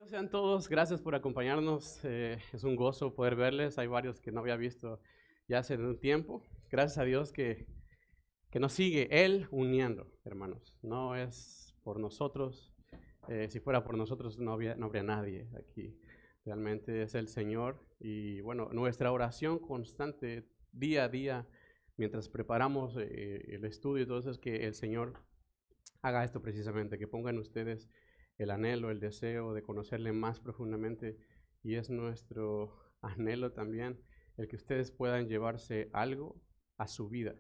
Sean todos, gracias por acompañarnos. Es un gozo poder verles. Hay varios que no había visto ya hace un tiempo. Gracias a Dios que nos sigue Él uniendo, hermanos. No es por nosotros. Si fuera por nosotros no habría nadie aquí. Realmente es el Señor. Y bueno, nuestra oración constante día a día, mientras preparamos el estudio y todo eso, es que el Señor haga esto precisamente, que pongan ustedes el anhelo, el deseo de conocerle más profundamente, y es nuestro anhelo también el que ustedes puedan llevarse algo a su vida,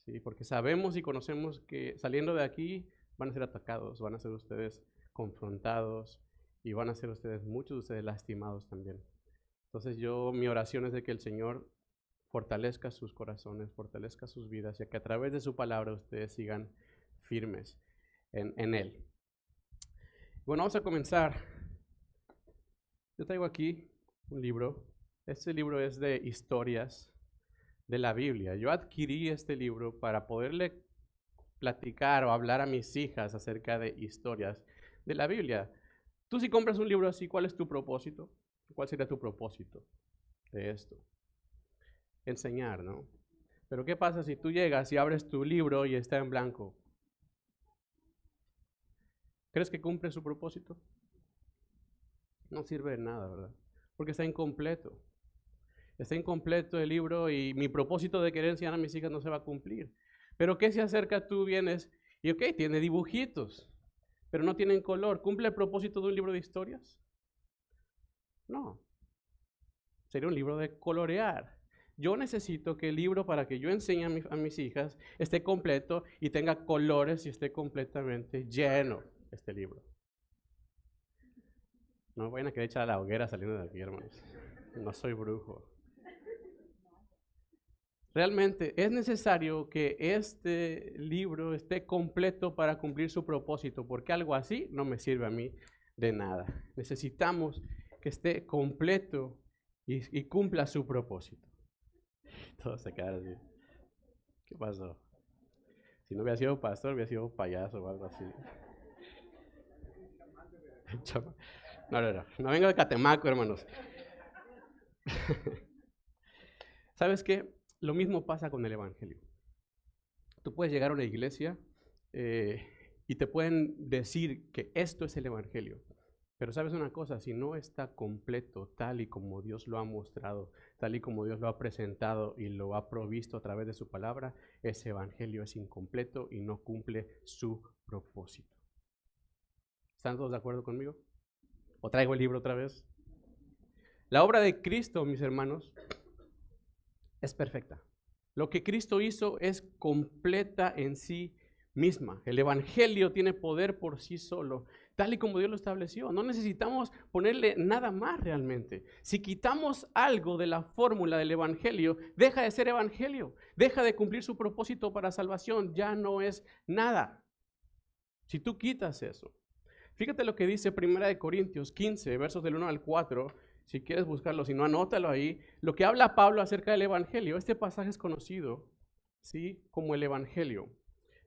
¿sí? Porque sabemos y conocemos que saliendo de aquí van a ser atacados, van a ser ustedes confrontados y van a ser ustedes, muchos de ustedes lastimados también. Entonces mi oración es de que el Señor fortalezca sus corazones, fortalezca sus vidas, y que a través de su palabra ustedes sigan firmes en Él. Bueno, vamos a comenzar. Yo traigo aquí un libro. Este libro es de historias de la Biblia. Yo adquirí este libro para poderle platicar o hablar a mis hijas acerca de historias de la Biblia. Tú, si compras un libro así, ¿cuál es tu propósito? ¿Cuál sería tu propósito de esto? Enseñar, ¿no? Pero ¿qué pasa si tú llegas y abres tu libro y está en blanco? ¿Crees que cumple su propósito? No sirve de nada, ¿verdad? Porque está incompleto. Está incompleto el libro y mi propósito de querer enseñar a mis hijas no se va a cumplir. Pero ¿qué se acerca? Tú vienes y ok, tiene dibujitos, pero no tienen color. ¿Cumple el propósito de un libro de historias? No. Sería un libro de colorear. Yo necesito que el libro, para que yo enseñe a mis hijas, esté completo y tenga colores y esté completamente lleno este libro. No vayan a querer echar a la hoguera saliendo de aquí, hermanos. No soy brujo. Realmente es necesario que este libro esté completo para cumplir su propósito, porque algo así no me sirve a mí de nada. Necesitamos que esté completo y cumpla su propósito. Todos se quedaron así. ¿Qué pasó? Si no hubiera sido pastor, hubiera sido payaso o algo así. No, no, no. No vengo de Catemaco, hermanos. ¿Sabes qué? Lo mismo pasa con el Evangelio. Tú puedes llegar a una iglesia eh, y te pueden decir que esto es el Evangelio. Pero sabes una cosa, si no está completo tal y como Dios lo ha mostrado, tal y como Dios lo ha presentado y lo ha provisto a través de su palabra, ese Evangelio es incompleto y no cumple su propósito. ¿Están todos de acuerdo conmigo? ¿O traigo el libro otra vez? La obra de Cristo, mis hermanos, es perfecta. Lo que Cristo hizo es completa en sí misma. El Evangelio tiene poder por sí solo, tal y como Dios lo estableció. No necesitamos ponerle nada más realmente. Si quitamos algo de la fórmula del Evangelio, deja de ser Evangelio, deja de cumplir su propósito para salvación, ya no es nada. Si tú quitas eso. Fíjate lo que dice 1 Corintios 15, versos del 1 al 4. Si quieres buscarlo, si no, anótalo ahí. Lo que habla Pablo acerca del Evangelio. Este pasaje es conocido, ¿sí?, como el Evangelio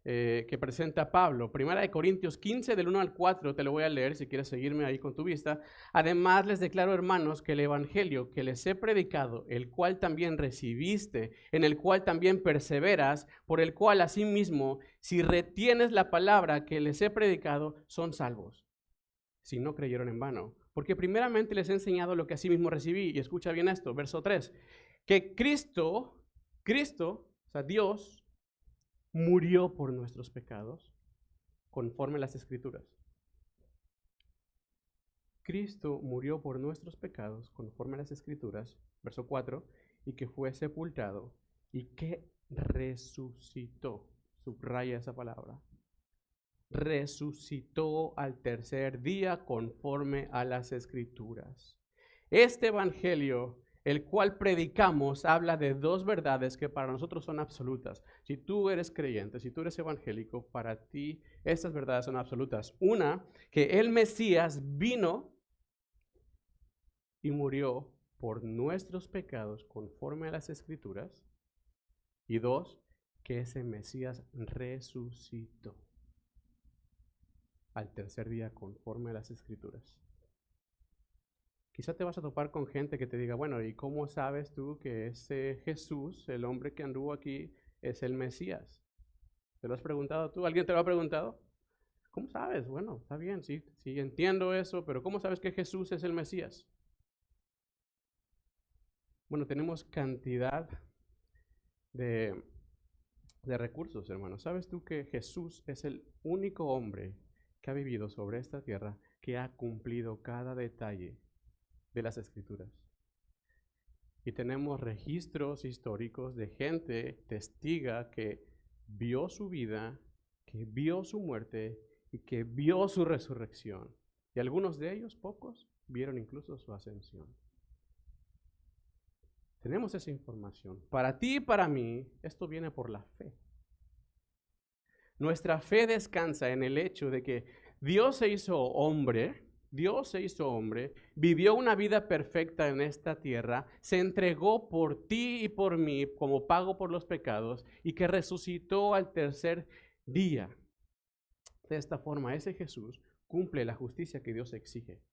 que presenta Pablo. 1 Corintios 15, del 1 al 4, te lo voy a leer si quieres seguirme ahí con tu vista. Además les declaro, hermanos, que el Evangelio que les he predicado, el cual también recibiste, en el cual también perseveras, por el cual asimismo, si retienes la palabra que les he predicado, son salvos, si no creyeron en vano. Porque primeramente les he enseñado lo que asimismo recibí. Y escucha bien esto, verso 3, que Cristo, o sea, Dios, murió por nuestros pecados, conforme a las Escrituras. Cristo murió por nuestros pecados, conforme a las Escrituras, verso 4, y que fue sepultado y que resucitó. Subraya esa palabra. Resucitó al tercer día conforme a las Escrituras. Este Evangelio, el cual predicamos, habla de dos verdades que para nosotros son absolutas. Si tú eres creyente, si tú eres evangélico, para ti estas verdades son absolutas. Una, que el Mesías vino y murió por nuestros pecados conforme a las Escrituras. Y dos, que ese Mesías resucitó al tercer día conforme a las Escrituras. Quizá te vas a topar con gente que te diga, bueno, ¿y cómo sabes tú que ese Jesús, el hombre que anduvo aquí, es el Mesías? ¿Te lo has preguntado tú? ¿Alguien te lo ha preguntado? ¿Cómo sabes? Bueno, está bien, sí, sí, entiendo eso, pero ¿cómo sabes que Jesús es el Mesías? Bueno, tenemos cantidad de, de recursos, hermanos. ¿Sabes tú que Jesús es el único hombre que ha vivido sobre esta tierra que ha cumplido cada detalle de las Escrituras? Y tenemos registros históricos de gente testiga que vio su vida, que vio su muerte y que vio su resurrección. Y algunos de ellos, pocos, vieron incluso su ascensión. Tenemos esa información. Para ti y para mí, esto viene por la fe. Nuestra fe descansa en el hecho de que Dios se hizo hombre, vivió una vida perfecta en esta tierra, se entregó por ti y por mí como pago por los pecados y que resucitó al tercer día. De esta forma, ese Jesús cumple la justicia que Dios exige.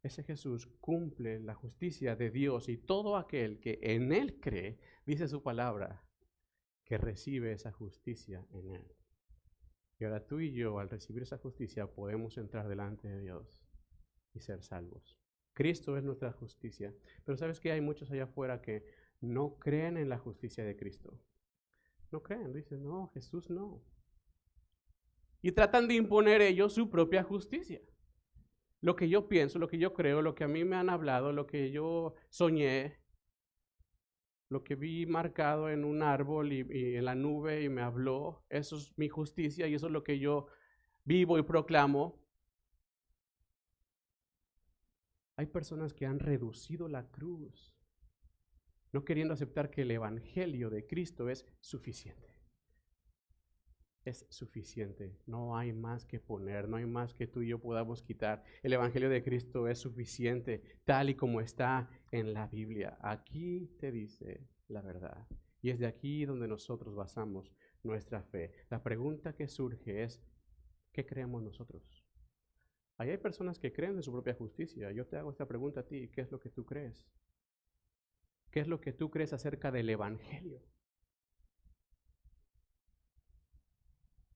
Ese Jesús cumple la justicia de Dios y todo aquel que en Él cree, dice su palabra, que recibe esa justicia en Él. Y ahora tú y yo, al recibir esa justicia, podemos entrar delante de Dios y ser salvos. Cristo es nuestra justicia. Pero ¿sabes qué? Hay muchos allá afuera que no creen en la justicia de Cristo. No creen, dicen, no, Jesús no. Y tratan de imponer ellos su propia justicia. Lo que yo pienso, lo que yo creo, lo que a mí me han hablado, lo que yo soñé, lo que vi marcado en un árbol y en la nube y me habló, eso es mi justicia y eso es lo que yo vivo y proclamo. Hay personas que han reducido la cruz, no queriendo aceptar que el evangelio de Cristo es suficiente. Es suficiente, no hay más que poner, no hay más que tú y yo podamos quitar. El evangelio de Cristo es suficiente, tal y como está en la Biblia. Aquí te dice la verdad. Y es de aquí donde nosotros basamos nuestra fe. La pregunta que surge es, ¿qué creemos nosotros? Ahí hay personas que creen en su propia justicia. Yo te hago esta pregunta a ti, ¿qué es lo que tú crees? ¿Qué es lo que tú crees acerca del evangelio?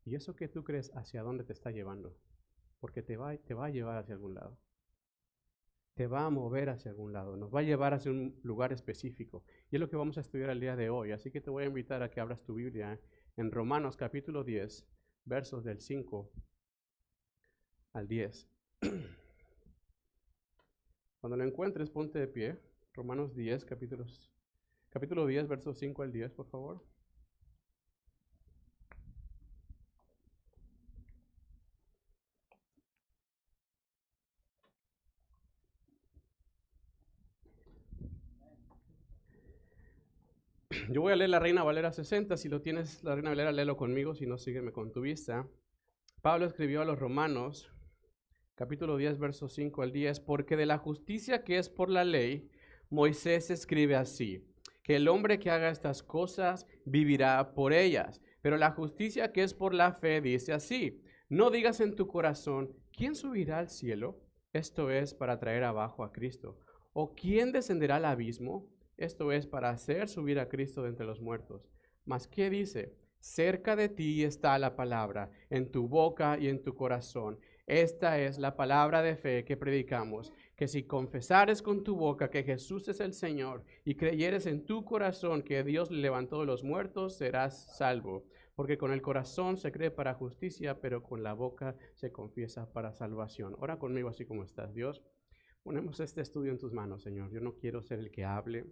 ¿Y eso que tú crees hacia dónde te está llevando? Porque te va a llevar hacia algún lado. Te va a mover hacia algún lado. Nos va a llevar hacia un lugar específico. Y es lo que vamos a estudiar el día de hoy. Así que te voy a invitar a que abras tu Biblia en Romanos capítulo 10, versos del 5 al 10. Cuando lo encuentres, ponte de pie. Romanos 10, capítulo 10, versos 5 al 10, por favor. Yo voy a leer la Reina Valera 60. Si lo tienes, la Reina Valera, léelo conmigo. Si no, sígueme con tu vista. Pablo escribió a los Romanos, capítulo 10, versos 5 al 10, porque de la justicia que es por la ley, Moisés escribe así, que el hombre que haga estas cosas vivirá por ellas. Pero la justicia que es por la fe dice así, no digas en tu corazón, ¿quién subirá al cielo? Esto es para traer abajo a Cristo. ¿O quién descenderá al abismo? Esto es para hacer subir a Cristo de entre los muertos. Mas, ¿qué dice? Cerca de ti está la palabra, en tu boca y en tu corazón. Esta es la palabra de fe que predicamos, que si confesares con tu boca que Jesús es el Señor y creyeres en tu corazón que Dios le levantó de los muertos, serás salvo. Porque con el corazón se cree para justicia, pero con la boca se confiesa para salvación. Ora conmigo así como estás, Dios. Ponemos este estudio en tus manos, Señor. Yo no quiero ser el que hable,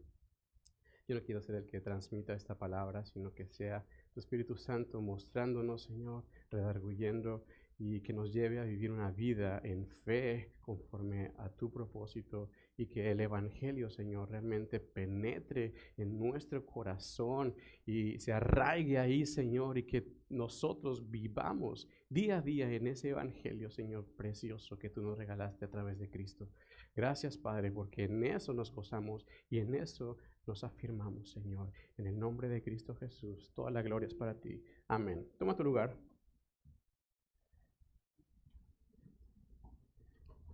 yo no quiero ser el que transmita esta palabra, sino que sea tu Espíritu Santo mostrándonos, Señor, redarguyendo y que nos lleve a vivir una vida en fe conforme a tu propósito y que el Evangelio, Señor, realmente penetre en nuestro corazón y se arraigue ahí, Señor, y que nosotros vivamos día a día en ese Evangelio, Señor, precioso que tú nos regalaste a través de Cristo. Gracias, Padre, porque en eso nos gozamos y en eso nos afirmamos, Señor. En el nombre de Cristo Jesús, toda la gloria es para ti. Amén. Toma tu lugar.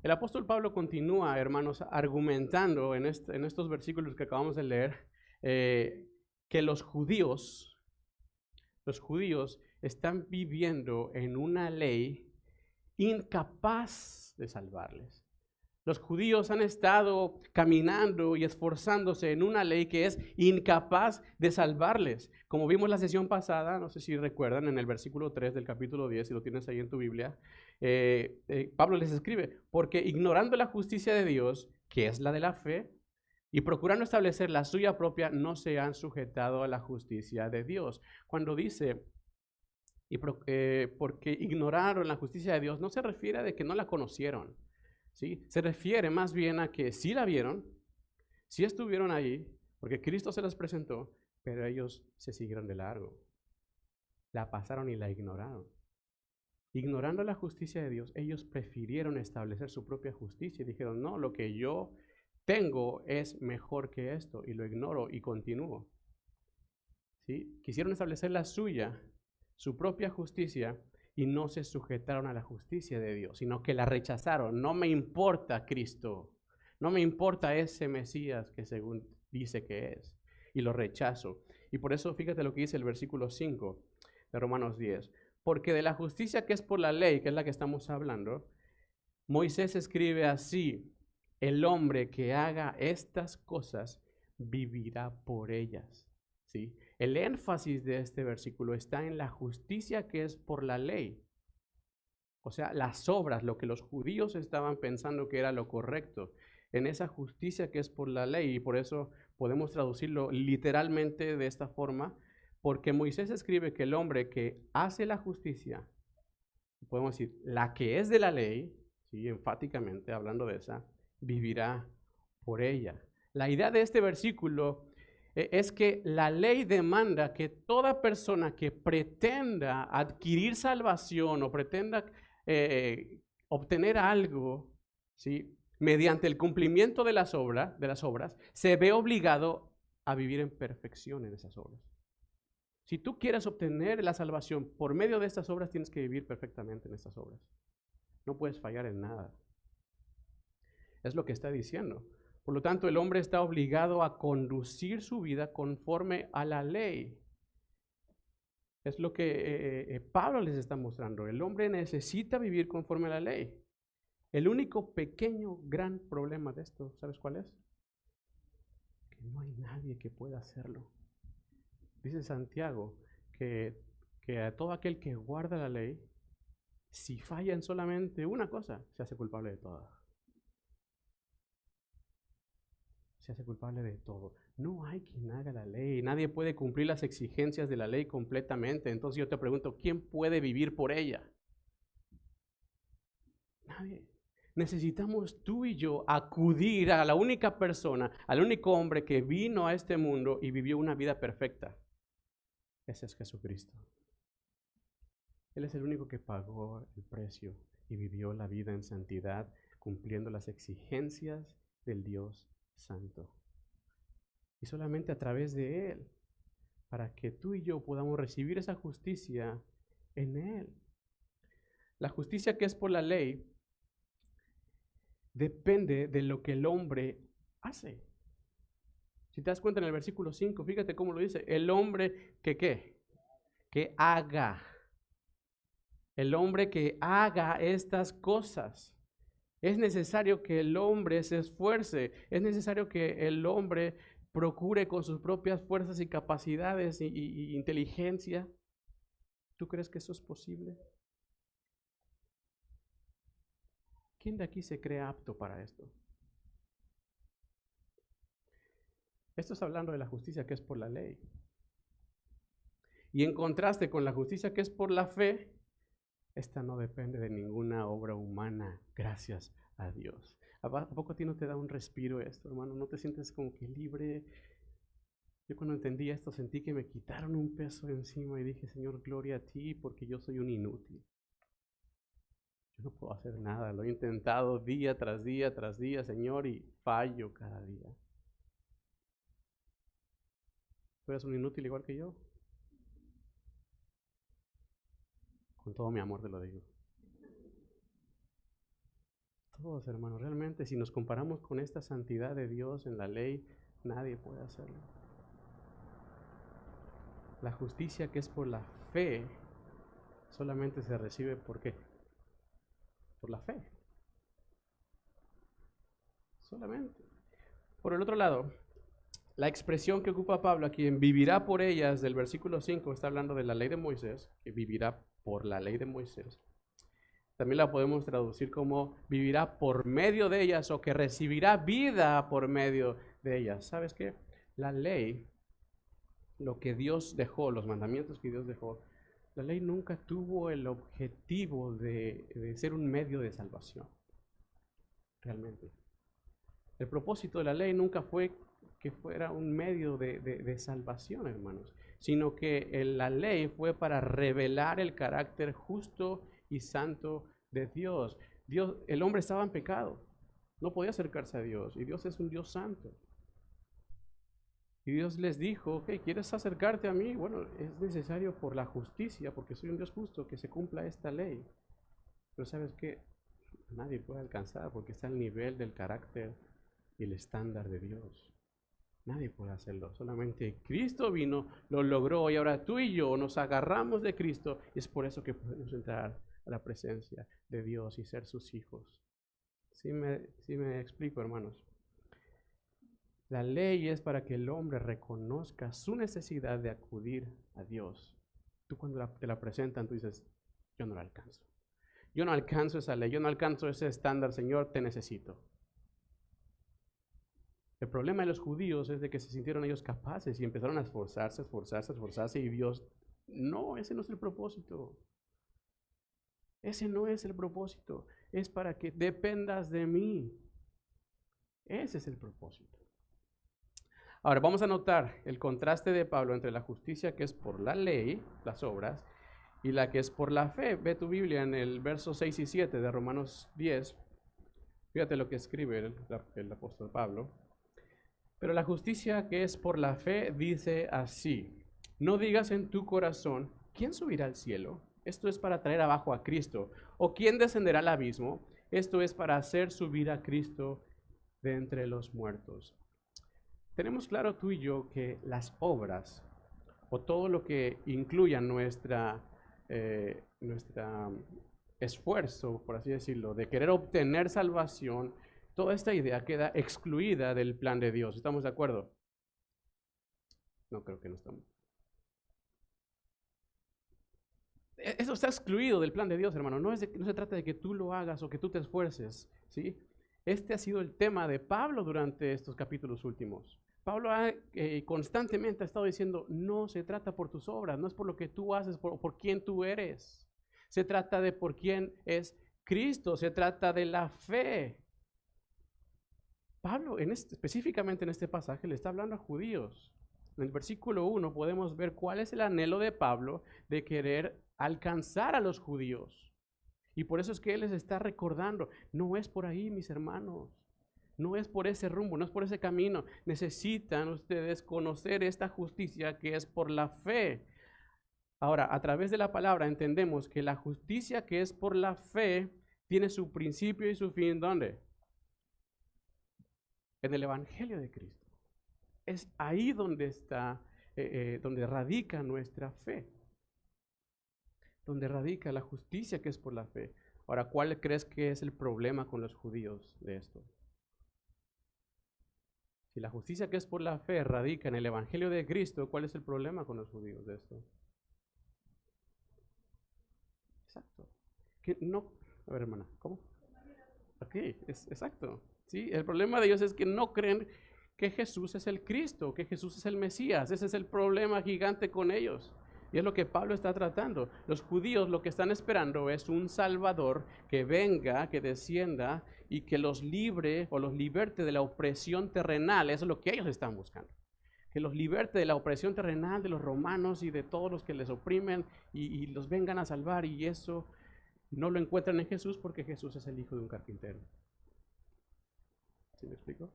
El apóstol Pablo continúa, hermanos, argumentando en estos versículos que acabamos de leer, que los judíos están viviendo en una ley incapaz de salvarles. Los judíos han estado caminando y esforzándose en una ley que es incapaz de salvarles. Como vimos la sesión pasada, no sé si recuerdan, en el versículo 3 del capítulo 10, si lo tienes ahí en tu Biblia, Pablo les escribe, porque ignorando la justicia de Dios, que es la de la fe, y procurando establecer la suya propia, no se han sujetado a la justicia de Dios. Cuando dice, porque ignoraron la justicia de Dios, no se refiere a que no la conocieron, ¿sí? Se refiere más bien a que sí la vieron, sí estuvieron ahí, porque Cristo se las presentó, pero ellos se siguieron de largo. La pasaron y la ignoraron. Ignorando la justicia de Dios, ellos prefirieron establecer su propia justicia y dijeron, no, lo que yo tengo es mejor que esto, y lo ignoro y continúo. ¿Sí? Quisieron establecer la suya, su propia justicia, y no se sujetaron a la justicia de Dios, sino que la rechazaron. No me importa Cristo, no me importa ese Mesías que según dice que es, y lo rechazo. Y por eso fíjate lo que dice el versículo 5 de Romanos 10. Porque de la justicia que es por la ley, que es la que estamos hablando, Moisés escribe así, el hombre que haga estas cosas vivirá por ellas. ¿Sí? El énfasis de este versículo está en la justicia que es por la ley. O sea, las obras, lo que los judíos estaban pensando que era lo correcto, en esa justicia que es por la ley. Y por eso podemos traducirlo literalmente de esta forma, porque Moisés escribe que el hombre que hace la justicia, podemos decir, la que es de la ley, ¿sí? Enfáticamente hablando de esa, vivirá por ella. La idea de este versículo es que la ley demanda que toda persona que pretenda adquirir salvación o pretenda obtener algo, ¿sí? Mediante el cumplimiento de las obras, se ve obligado a vivir en perfección en esas obras. Si tú quieres obtener la salvación por medio de estas obras, tienes que vivir perfectamente en estas obras. No puedes fallar en nada. Es lo que está diciendo. Por lo tanto, el hombre está obligado a conducir su vida conforme a la ley. Es lo que Pablo les está mostrando. El hombre necesita vivir conforme a la ley. El único pequeño, gran problema de esto, ¿sabes cuál es? Que no hay nadie que pueda hacerlo. Dice Santiago que a todo aquel que guarda la ley, si falla en solamente una cosa, se hace culpable de todas. Se hace culpable de todo. No hay quien haga la ley. Nadie puede cumplir las exigencias de la ley completamente. Entonces yo te pregunto, ¿quién puede vivir por ella? Nadie. Necesitamos tú y yo acudir a la única persona, al único hombre que vino a este mundo y vivió una vida perfecta. Ese es Jesucristo. Él es el único que pagó el precio y vivió la vida en santidad, cumpliendo las exigencias del Dios Santo. Y solamente a través de Él, para que tú y yo podamos recibir esa justicia en Él. La justicia que es por la ley depende de lo que el hombre hace. Si te das cuenta en el versículo 5, fíjate cómo lo dice. El hombre que ¿qué? Que haga. El hombre que haga estas cosas. Es necesario que el hombre se esfuerce. Es necesario que el hombre procure con sus propias fuerzas y capacidades y inteligencia. ¿Tú crees que eso es posible? ¿Quién de aquí se cree apto para esto? Esto es hablando de la justicia que es por la ley. Y en contraste con la justicia que es por la fe, esta no depende de ninguna obra humana, gracias a Dios. ¿A poco a ti no te da un respiro esto, hermano? ¿No te sientes como que libre? Yo cuando entendí esto sentí que me quitaron un peso encima y dije, Señor, gloria a ti porque yo soy un inútil. Yo no puedo hacer nada, lo he intentado día tras día tras día, Señor, y fallo cada día. ¿Tú eres un inútil igual que yo? Con todo mi amor te lo digo. Dios, hermano. Realmente, si nos comparamos con esta santidad de Dios en la ley, nadie puede hacerlo. La justicia que es por la fe solamente se recibe ¿por qué? Por la fe. Solamente. Por el otro lado, la expresión que ocupa Pablo aquí en vivirá por ellas del versículo 5 está hablando de la ley de Moisés, que vivirá por la ley de Moisés. También la podemos traducir como vivirá por medio de ellas o que recibirá vida por medio de ellas. ¿Sabes qué? La ley, lo que Dios dejó, los mandamientos que Dios dejó, la ley nunca tuvo el objetivo de ser un medio de salvación. Realmente. El propósito de la ley nunca fue que fuera un medio de salvación, hermanos, sino que la ley fue para revelar el carácter justo y santo de Dios. El hombre estaba en pecado, no podía acercarse a Dios, y Dios es un Dios santo. Y Dios les dijo, ok, ¿quieres acercarte a mí? Bueno, es necesario por la justicia, porque soy un Dios justo, que se cumpla esta ley. Pero ¿sabes qué? Nadie puede alcanzar porque está al nivel del carácter y el estándar de Dios. Nadie puede hacerlo, solamente Cristo vino, lo logró y ahora tú y yo nos agarramos de Cristo y es por eso que podemos entrar a la presencia de Dios y ser sus hijos. ¿Sí me explico, hermanos? La ley es para que el hombre reconozca su necesidad de acudir a Dios. Tú cuando te la presentan, tú dices, yo no la alcanzo. Yo no alcanzo esa ley, yo no alcanzo ese estándar, Señor, te necesito. El problema de los judíos es de que se sintieron ellos capaces y empezaron a esforzarse y Dios, no, ese no es el propósito. Ese no es el propósito. Es para que dependas de mí. Ese es el propósito. Ahora vamos a notar el contraste de Pablo entre la justicia que es por la ley, las obras, y la que es por la fe. Ve tu Biblia en el verso 6 y 7 de Romanos 10. Fíjate lo que escribe el apóstol Pablo. Pero la justicia que es por la fe dice así: no digas en tu corazón, ¿quién subirá al cielo? Esto es para traer abajo a Cristo. ¿O quién descenderá al abismo? Esto es para hacer subir a Cristo de entre los muertos. Tenemos claro tú y yo que las obras, o todo lo que incluya nuestra esfuerzo, por así decirlo, de querer obtener salvación, toda esta idea queda excluida del plan de Dios. ¿Estamos de acuerdo? No, creo que no estamos. Eso está excluido del plan de Dios, hermano. No se trata de que tú lo hagas o que tú te esfuerces, ¿sí? Este ha sido el tema de Pablo durante estos capítulos últimos. Pablo constantemente ha estado diciendo, no se trata por tus obras, no es por lo que tú haces, por quién tú eres. Se trata de por quién es Cristo, se trata de la fe. Pablo, específicamente en este pasaje, le está hablando a judíos. En el versículo 1 podemos ver cuál es el anhelo de Pablo de querer alcanzar a los judíos. Y por eso es que él les está recordando, no es por ahí, mis hermanos. No es por ese rumbo, no es por ese camino. Necesitan ustedes conocer esta justicia que es por la fe. Ahora, a través de la palabra entendemos que la justicia que es por la fe tiene su principio y su fin, ¿dónde? En el Evangelio de Cristo. Es ahí donde está, donde radica nuestra fe. Donde radica la justicia que es por la fe. Ahora, ¿cuál crees que es el problema con los judíos de esto? Si la justicia que es por la fe radica en el Evangelio de Cristo, ¿cuál es el problema con los judíos de esto? Exacto. Que no, a ver, hermana, ¿cómo? Ok, exacto. Sí, el problema de ellos es que no creen que Jesús es el Cristo, que Jesús es el Mesías. Ese es el problema gigante con ellos. Y es lo que Pablo está tratando. Los judíos lo que están esperando es un Salvador que venga, que descienda y que los libre o los liberte de la opresión terrenal. Eso es lo que ellos están buscando. Que los liberte de la opresión terrenal de los romanos y de todos los que les oprimen y los vengan a salvar. Y eso no lo encuentran en Jesús porque Jesús es el hijo de un carpintero. ¿Sí me explico?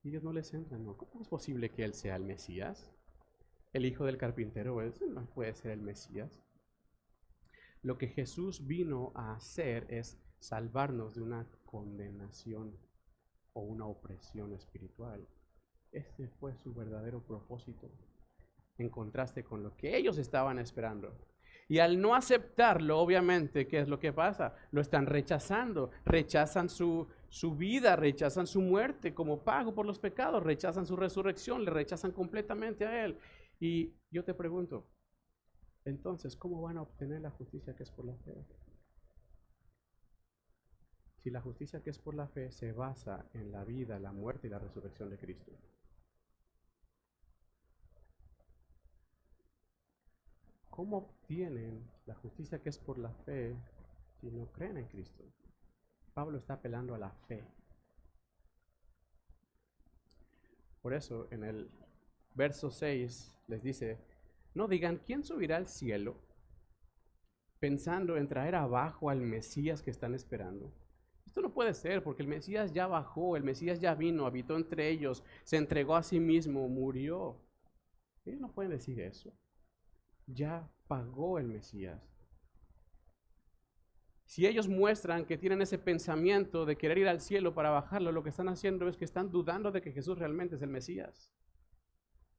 Y ellos no les entran, ¿no? ¿Cómo es posible que él sea el Mesías? El hijo del carpintero, él no puede ser el Mesías. Lo que Jesús vino a hacer es salvarnos de una condenación o una opresión espiritual. Este fue su verdadero propósito, en contraste con lo que ellos estaban esperando. Y al no aceptarlo, obviamente, ¿qué es lo que pasa? Lo están rechazando, rechazan su vida, rechazan su muerte como pago por los pecados, rechazan su resurrección, le rechazan completamente a Él. Y yo te pregunto, entonces, ¿cómo van a obtener la justicia que es por la fe? Si la justicia que es por la fe se basa en la vida, la muerte y la resurrección de Cristo. ¿Cómo obtienen la justicia que es por la fe si no creen en Cristo? Pablo está apelando a la fe. Por eso en el verso 6 les dice, no digan, ¿quién subirá al cielo pensando en traer abajo al Mesías que están esperando? Esto no puede ser, porque el Mesías ya bajó, el Mesías ya vino, habitó entre ellos, se entregó a sí mismo, murió. Ellos no pueden decir eso. Ya pagó el Mesías. Si ellos muestran que tienen ese pensamiento de querer ir al cielo para bajarlo, lo que están haciendo es que están dudando de que Jesús realmente es el Mesías.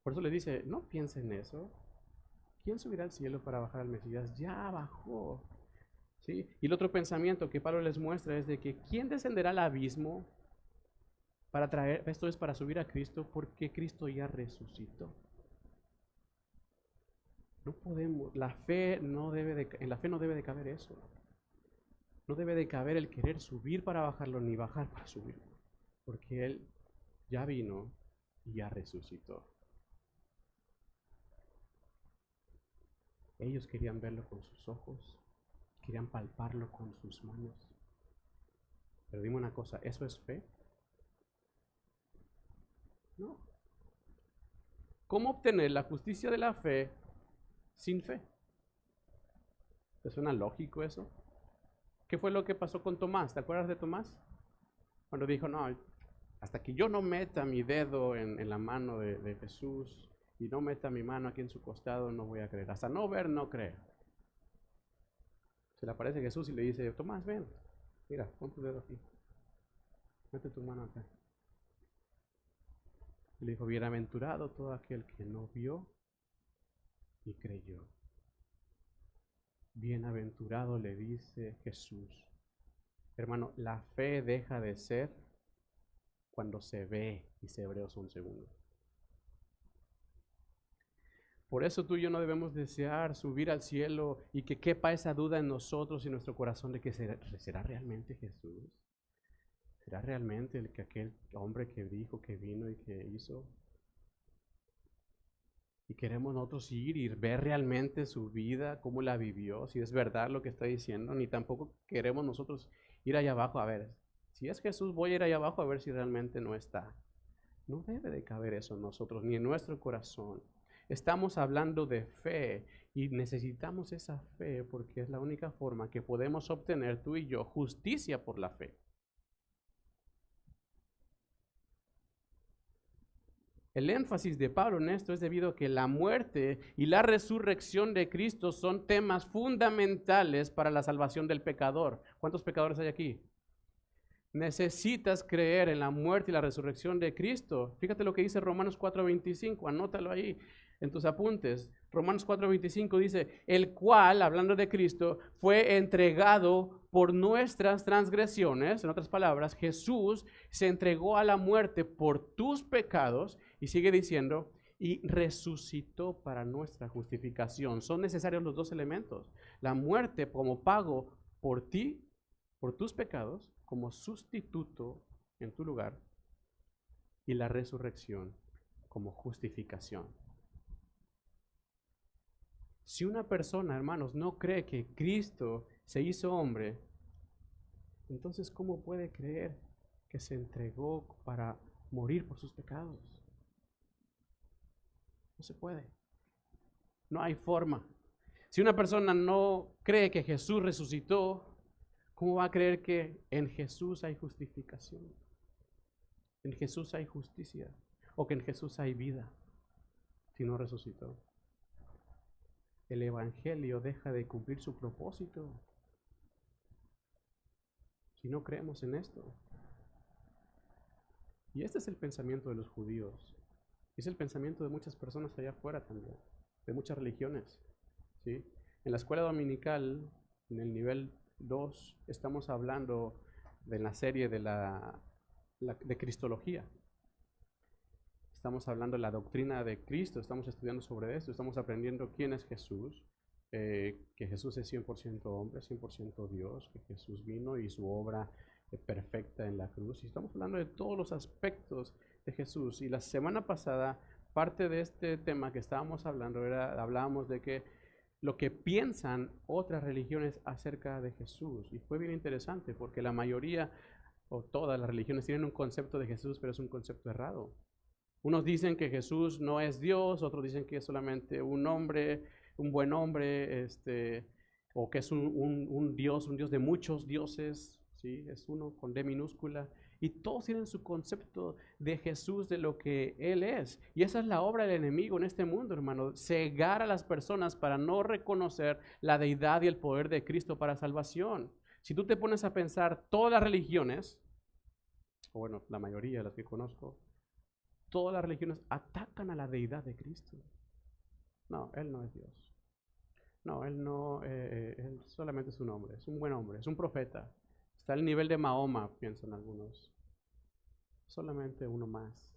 Por eso les dice, no piensen en eso. ¿Quién subirá al cielo para bajar al Mesías? Ya bajó. ¿Sí? Y el otro pensamiento que Pablo les muestra es de que ¿quién descenderá al abismo para traer? Esto es para subir a Cristo, porque Cristo ya resucitó. No podemos, en la fe no debe de caber eso. No debe de caber el querer subir para bajarlo, ni bajar para subirlo, porque Él ya vino y ya resucitó. Ellos querían verlo con sus ojos, querían palparlo con sus manos. Pero dime una cosa, ¿eso es fe? No. ¿Cómo obtener la justicia de la fe sin fe? ¿Te suena lógico eso? ¿Qué fue lo que pasó con Tomás? ¿Te acuerdas de Tomás? Cuando dijo, no, hasta que yo no meta mi dedo en la mano de Jesús y no meta mi mano aquí en su costado, no voy a creer. Hasta no ver, no creer. Se le aparece Jesús y le dice, Tomás, ven, mira, pon tu dedo aquí. Mete tu mano acá. Y le dijo, bienaventurado todo aquel que no vio y creyó. Bienaventurado, le dice Jesús. Hermano, la fe deja de ser cuando se ve, dice Hebreos 11:1. Por eso tú y yo no debemos desear subir al cielo y que quepa esa duda en nosotros y en nuestro corazón de que será realmente Jesús. ¿Será realmente aquel hombre que dijo, que vino y que hizo? Y queremos nosotros ir y ver realmente su vida, cómo la vivió, si es verdad lo que está diciendo, ni tampoco queremos nosotros ir allá abajo a ver. Si es Jesús, voy a ir allá abajo a ver si realmente no está. No debe de caber eso en nosotros, ni en nuestro corazón. Estamos hablando de fe y necesitamos esa fe porque es la única forma que podemos obtener tú y yo justicia por la fe. El énfasis de Pablo en esto es debido a que la muerte y la resurrección de Cristo son temas fundamentales para la salvación del pecador. ¿Cuántos pecadores hay aquí? Necesitas creer en la muerte y la resurrección de Cristo. Fíjate lo que dice Romanos 4:25, anótalo ahí en tus apuntes. Romanos 4:25 dice, el cual, hablando de Cristo, fue entregado por nuestras transgresiones. En otras palabras, Jesús se entregó a la muerte por tus pecados, y sigue diciendo, y resucitó para nuestra justificación. Son necesarios los dos elementos. La muerte como pago por ti, por tus pecados, como sustituto en tu lugar, y la resurrección como justificación. Si una persona, hermanos, no cree que Cristo se hizo hombre, entonces ¿cómo puede creer que se entregó para morir por sus pecados? No se puede. No hay forma. Si una persona no cree que Jesús resucitó, ¿cómo va a creer que en Jesús hay justificación? En Jesús hay justicia, o que en Jesús hay vida, si no resucitó. El Evangelio deja de cumplir su propósito. si no creemos en esto? Y este es el pensamiento de los judíos. Es el pensamiento de muchas personas allá afuera también, de muchas religiones, ¿sí? En la escuela dominical, en el nivel 2, estamos hablando de la serie de Cristología. Estamos hablando de la doctrina de Cristo, estamos estudiando sobre esto, estamos aprendiendo quién es Jesús, que Jesús es 100% hombre, 100% Dios, que Jesús vino y su obra perfecta en la cruz. Y estamos hablando de todos los aspectos de Jesús. Y la semana pasada, parte de este tema que estábamos hablando hablábamos de que lo que piensan otras religiones acerca de Jesús. Y fue bien interesante porque la mayoría o todas las religiones tienen un concepto de Jesús, pero es un concepto errado. Unos dicen que Jesús no es Dios, otros dicen que es solamente un hombre, un buen hombre, o que es un Dios de muchos dioses, ¿sí? Es uno con D minúscula. Y todos tienen su concepto de Jesús, de lo que Él es. Y esa es la obra del enemigo en este mundo, hermano. Cegar a las personas para no reconocer la deidad y el poder de Cristo para salvación. Si tú te pones a pensar, todas las religiones, o bueno, la mayoría de las que conozco, todas las religiones atacan a la deidad de Cristo. No, Él no es Dios. No, Él no, Él solamente es un hombre, es un buen hombre, es un profeta. Está al nivel de Mahoma, piensan algunos. Solamente uno más.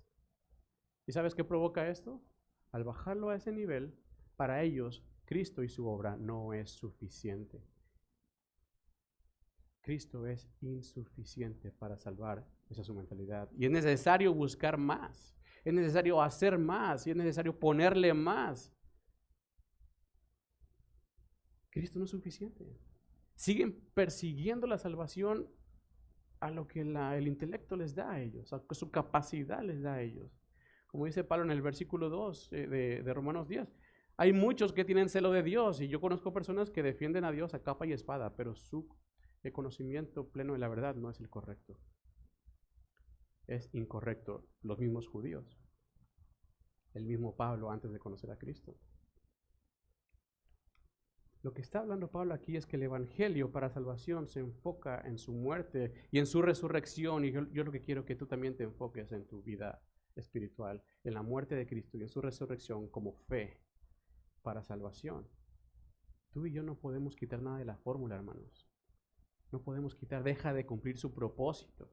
¿Y sabes qué provoca esto? Al bajarlo a ese nivel, para ellos, Cristo y su obra no es suficiente. Cristo es insuficiente para salvar. Esa es su mentalidad. Y es necesario buscar más. Es necesario hacer más y es necesario ponerle más. Cristo no es suficiente. Siguen persiguiendo la salvación a lo que el intelecto les da a ellos, a lo que su capacidad les da a ellos. Como dice Pablo en el versículo 2 de Romanos 10. Hay muchos que tienen celo de Dios y yo conozco personas que defienden a Dios a capa y espada, pero su conocimiento pleno de la verdad no es el correcto. Es incorrecto. Los mismos judíos, el mismo Pablo antes de conocer a Cristo. Lo que está hablando Pablo aquí es que el evangelio para salvación se enfoca en su muerte y en su resurrección, y yo lo que quiero que tú también te enfoques en tu vida espiritual, en la muerte de Cristo y en su resurrección como fe para salvación. Tú y yo no podemos quitar nada de la fórmula, hermanos. No podemos quitar, deja de cumplir su propósito.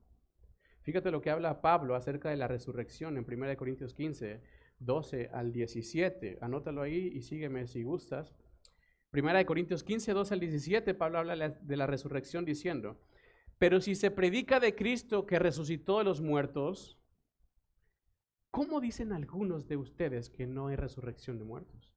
Fíjate lo que habla Pablo acerca de la resurrección en 1 Corintios 15, 12 al 17. Anótalo ahí y sígueme si gustas. 1 Corintios 15, 12 al 17, Pablo habla de la resurrección diciendo: pero si se predica de Cristo que resucitó de los muertos, ¿cómo dicen algunos de ustedes que no hay resurrección de muertos?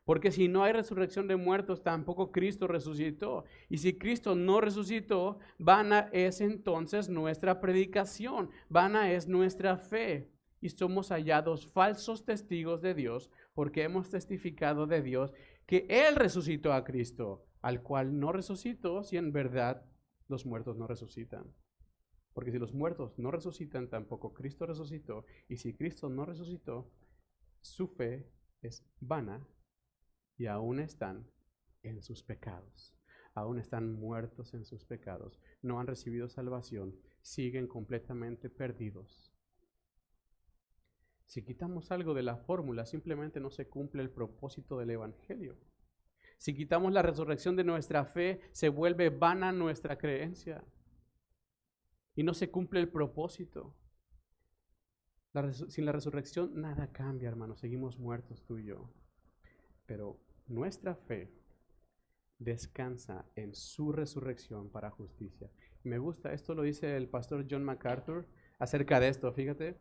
Porque si no hay resurrección de muertos, tampoco Cristo resucitó. Y si Cristo no resucitó, vana es entonces nuestra predicación, vana es nuestra fe. Y somos hallados falsos testigos de Dios, porque hemos testificado de Dios que Él resucitó a Cristo, al cual no resucitó, si en verdad los muertos no resucitan. Porque si los muertos no resucitan, tampoco Cristo resucitó. Y si Cristo no resucitó, su fe es vana y aún están en sus pecados. Aún están muertos en sus pecados. No han recibido salvación. Siguen completamente perdidos. Si quitamos algo de la fórmula, simplemente no se cumple el propósito del evangelio. Si quitamos la resurrección de nuestra fe, se vuelve vana nuestra creencia. Y no se cumple el propósito. Sin la resurrección nada cambia, hermanos. Seguimos muertos tú y yo. Pero nuestra fe descansa en su resurrección para justicia. Me gusta, esto lo dice el pastor John MacArthur acerca de esto, fíjate.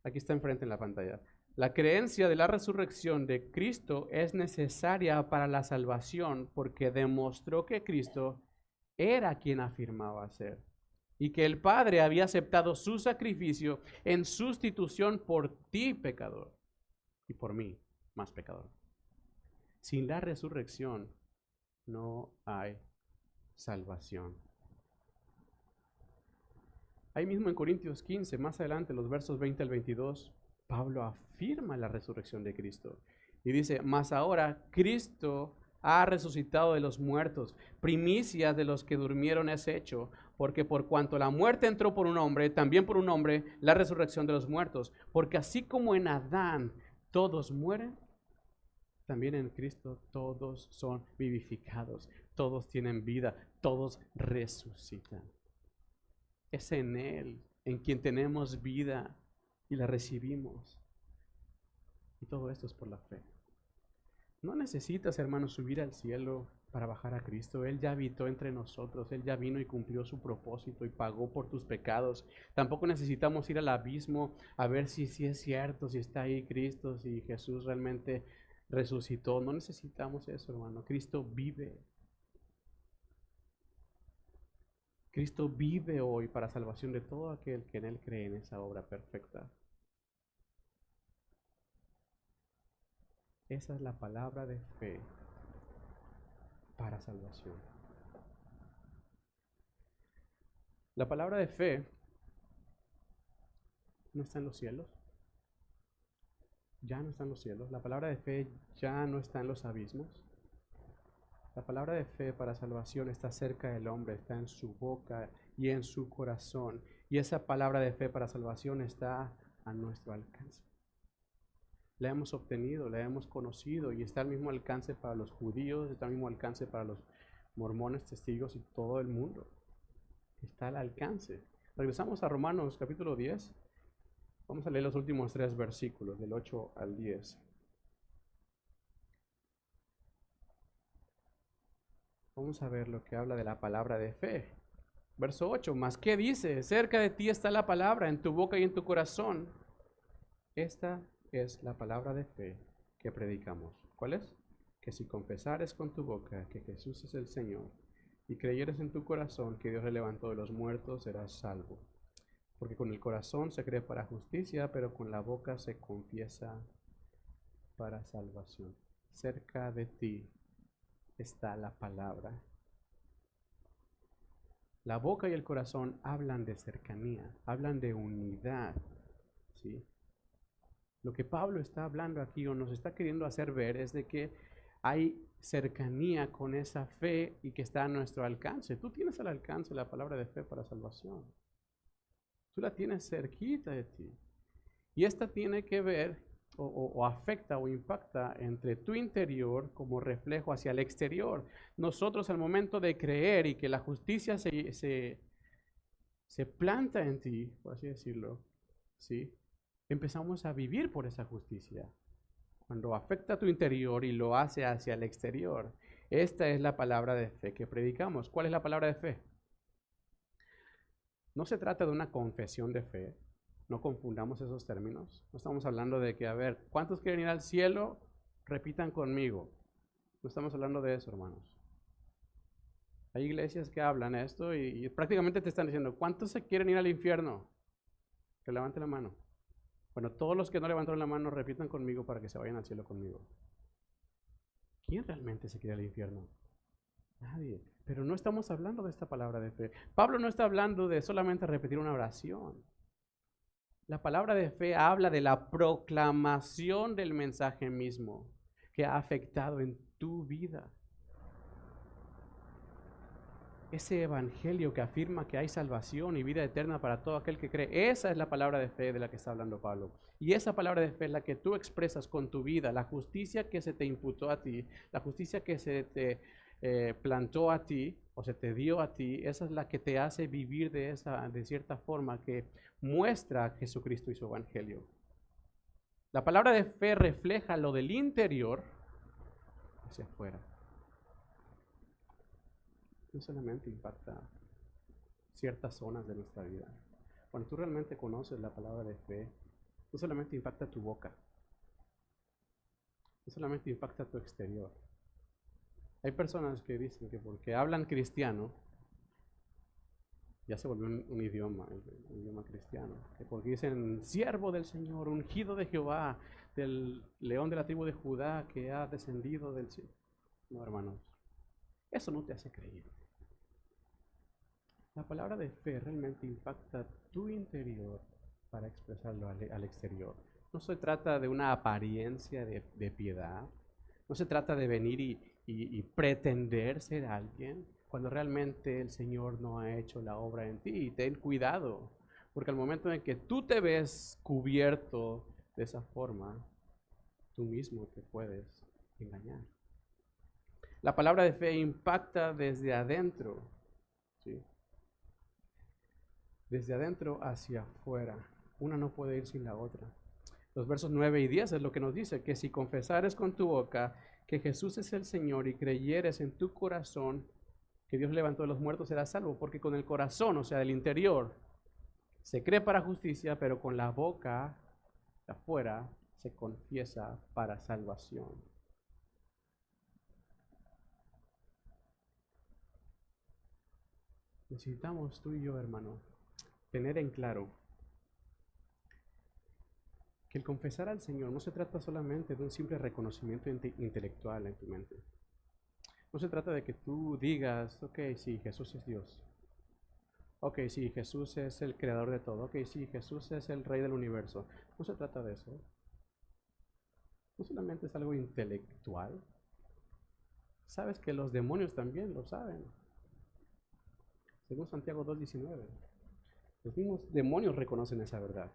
Aquí está enfrente en la pantalla. La creencia de la resurrección de Cristo es necesaria para la salvación porque demostró que Cristo era quien afirmaba ser y que el Padre había aceptado su sacrificio en sustitución por ti, pecador, y por mí, más pecador. Sin la resurrección no hay salvación. Ahí mismo en Corintios 15, más adelante, los versos 20 al 22, Pablo afirma la resurrección de Cristo. Y dice, mas ahora Cristo ha resucitado de los muertos, primicias de los que durmieron es hecho, porque por cuanto la muerte entró por un hombre, también por un hombre la resurrección de los muertos, porque así como en Adán todos mueren, también en Cristo todos son vivificados, todos tienen vida, todos resucitan. Es en Él en quien tenemos vida y la recibimos. Y todo esto es por la fe. No necesitas, hermano, subir al cielo para bajar a Cristo. Él ya habitó entre nosotros. Él ya vino y cumplió su propósito y pagó por tus pecados. Tampoco necesitamos ir al abismo a ver si es cierto, si está ahí Cristo, si Jesús realmente resucitó. No necesitamos eso, hermano. Cristo vive. Cristo vive hoy para salvación de todo aquel que en Él cree en esa obra perfecta. Esa es la palabra de fe para salvación. La palabra de fe no está en los cielos. Ya no está en los cielos. La palabra de fe ya no está en los abismos. La palabra de fe para salvación está cerca del hombre, está en su boca y en su corazón. Y esa palabra de fe para salvación está a nuestro alcance. La hemos obtenido, la hemos conocido y está al mismo alcance para los judíos, está al mismo alcance para los mormones, testigos y todo el mundo. Está al alcance. Regresamos a Romanos capítulo 10. Vamos a leer los últimos 3 versículos, del 8 al 10. Vamos a ver lo que habla de la palabra de fe. Verso 8, ¿más qué dice? Cerca de ti está la palabra, en tu boca y en tu corazón. Esta es la palabra de fe que predicamos. ¿Cuál es? Que si confesares con tu boca que Jesús es el Señor y creyeres en tu corazón que Dios le levantó de los muertos, serás salvo. Porque con el corazón se cree para justicia, pero con la boca se confiesa para salvación. Cerca de ti está la palabra. La boca y el corazón hablan de cercanía, hablan de unidad, ¿sí? Lo que Pablo está hablando aquí o nos está queriendo hacer ver es de que hay cercanía con esa fe y que está a nuestro alcance. Tú tienes al alcance la palabra de fe para salvación. Tú la tienes cerquita de ti. Y esta tiene que ver o afecta o impacta entre tu interior como reflejo hacia el exterior. Nosotros al momento de creer y que la justicia se planta en ti, por así decirlo, ¿sí? Empezamos a vivir por esa justicia. Cuando afecta a tu interior y lo hace hacia el exterior. Esta es la palabra de fe que predicamos. ¿Cuál es la palabra de fe? No se trata de una confesión de fe. No confundamos esos términos. No estamos hablando de que, a ver, ¿cuántos quieren ir al cielo? Repitan conmigo. No estamos hablando de eso, hermanos. Hay iglesias que hablan esto y prácticamente te están diciendo, ¿cuántos se quieren ir al infierno? Que levanten la mano. Bueno, todos los que no levantaron la mano, repitan conmigo para que se vayan al cielo conmigo. ¿Quién realmente se quiere al infierno? Nadie. Pero no estamos hablando de esta palabra de fe. Pablo no está hablando de solamente repetir una oración. La palabra de fe habla de la proclamación del mensaje mismo que ha afectado en tu vida. Ese evangelio que afirma que hay salvación y vida eterna para todo aquel que cree. Esa es la palabra de fe de la que está hablando Pablo. Y esa palabra de fe es la que tú expresas con tu vida. La justicia que se te imputó a ti, la justicia que se te plantó a ti o se te dio a ti, esa es la que te hace vivir de cierta forma que muestra a Jesucristo y su evangelio. La palabra de fe refleja lo del interior hacia afuera. No solamente impacta ciertas zonas de nuestra vida. Cuando tú realmente conoces la palabra de fe, no solamente impacta tu boca, no solamente impacta tu exterior. Hay personas que dicen que porque hablan cristiano, ya se volvió un idioma, el idioma cristiano, que porque dicen siervo del Señor, ungido de Jehová, del león de la tribu de Judá que ha descendido del cielo. No, hermanos, eso no te hace creer. La palabra de fe realmente impacta tu interior para expresarlo al exterior. No se trata de una apariencia de piedad. No se trata de venir y pretender ser alguien cuando realmente el Señor no ha hecho la obra en ti. Y ten cuidado, porque al momento en que tú te ves cubierto de esa forma, tú mismo te puedes engañar. La palabra de fe impacta desde adentro, ¿sí? Desde adentro hacia afuera. Una no puede ir sin la otra. Los versos 9 y 10 es lo que nos dice, que si confesares con tu boca que Jesús es el Señor y creyeres en tu corazón que Dios levantó de los muertos, serás salvo, porque con el corazón, o sea, del interior, se cree para justicia, pero con la boca de afuera se confiesa para salvación. Necesitamos tú y yo, hermano, tener en claro que el confesar al Señor no se trata solamente de un simple reconocimiento intelectual en tu mente. No se trata de que tú digas, ok, sí, Jesús es Dios. Ok, sí, Jesús es el creador de todo. Ok, sí, Jesús es el rey del universo. No se trata de eso. No solamente es algo intelectual. Sabes que los demonios también lo saben. Según Santiago 2:19. Los mismos demonios reconocen esa verdad.